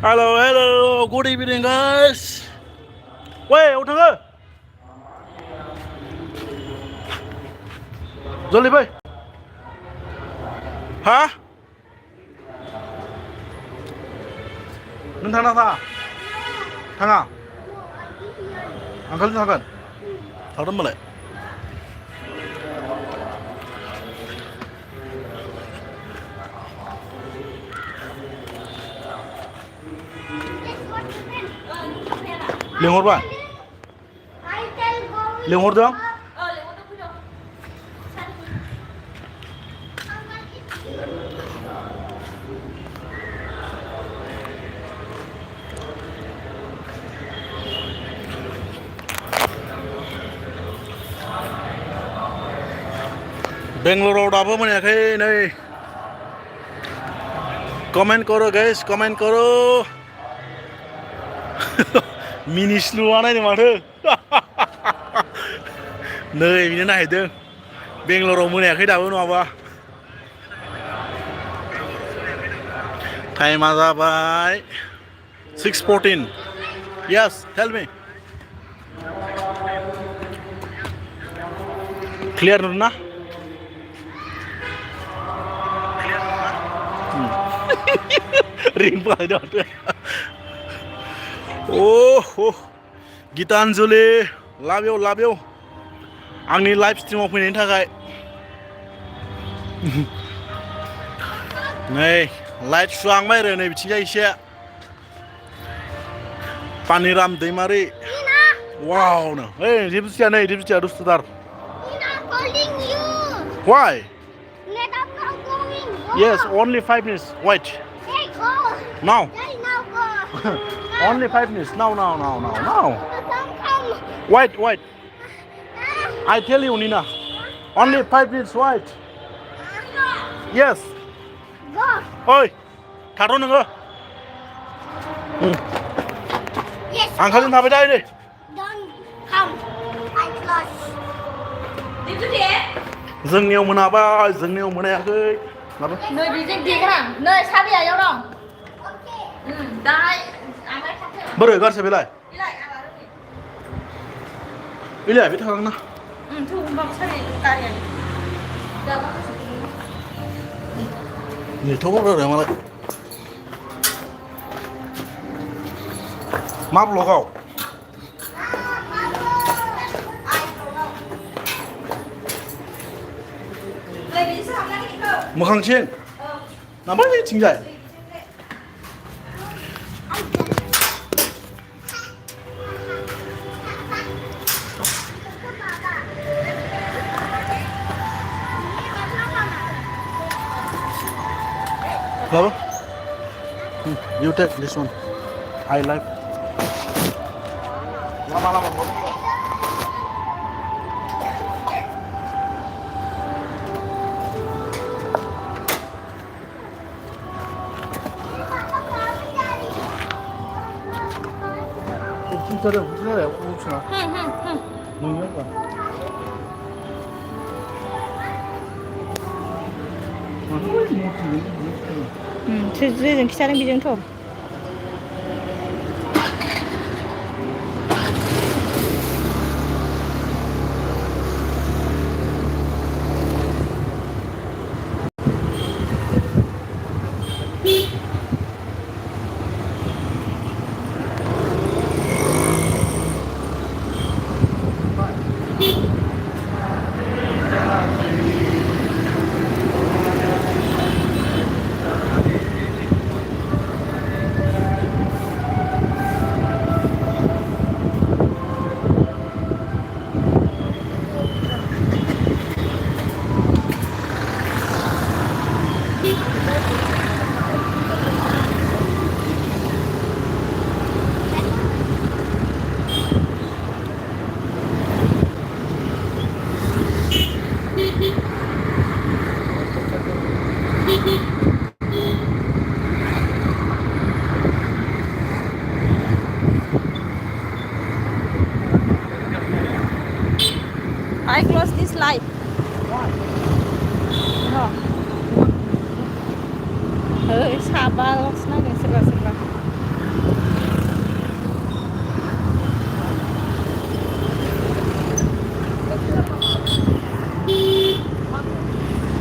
Hello, hello, good evening, guys. Quay, ông thằng ơi, dọn đi bay. Hả? Nâng thằng nào thà? Thằng à? Ang kalin thằng cần. Thằng đó mà lại. Liêng hốt ba? Liêng hốt được không? बेंगलुरुआव दाबो मोनाखै नै comment करो guys comment करो मिनिस्लुआ नायनो माथो नै बिनो नायहैदों बेंगलुरुआव मोनायाखै दाबो नङाबा टाइमा जाबाय 6:14 yes tell me clear नुदोंना रिं बानायदों माथो oh गितानजलि love you आंनि लाइभ स्ट्रिमाव फैनायनि थाखाय नै लाइट सुहांबाय आरो नै बिथिंजाय एसे पानिराम दैमारि वाव नो ओइ रिबुसिया नै रिबुसिया दुस्थुदार why yes only 5 minutes wait now only 5 minutes now wait I tell you Nina only 5 minutes wait yes oi थाथ' नोङो आं खालि थाबाय था नै जोंनियाव मोनाबाय जोंनियाव मोनायाखै नै बिजों देग्रा नै साबिया याव दं दाहाय बोरै गारसै बेलाय बेलाय बे थांना थौ होनबाबो साबि गारिया नेथ' हरो मालाय मा ब्लगाव मोखांथिं ना बैथिंजाय Hello? You take this one. I like. Lama-lama. 진짜로 무슨 소리야? 무슨아? 뭐냐? 제주도는 기차는 비정토. I close this light. No. Sabar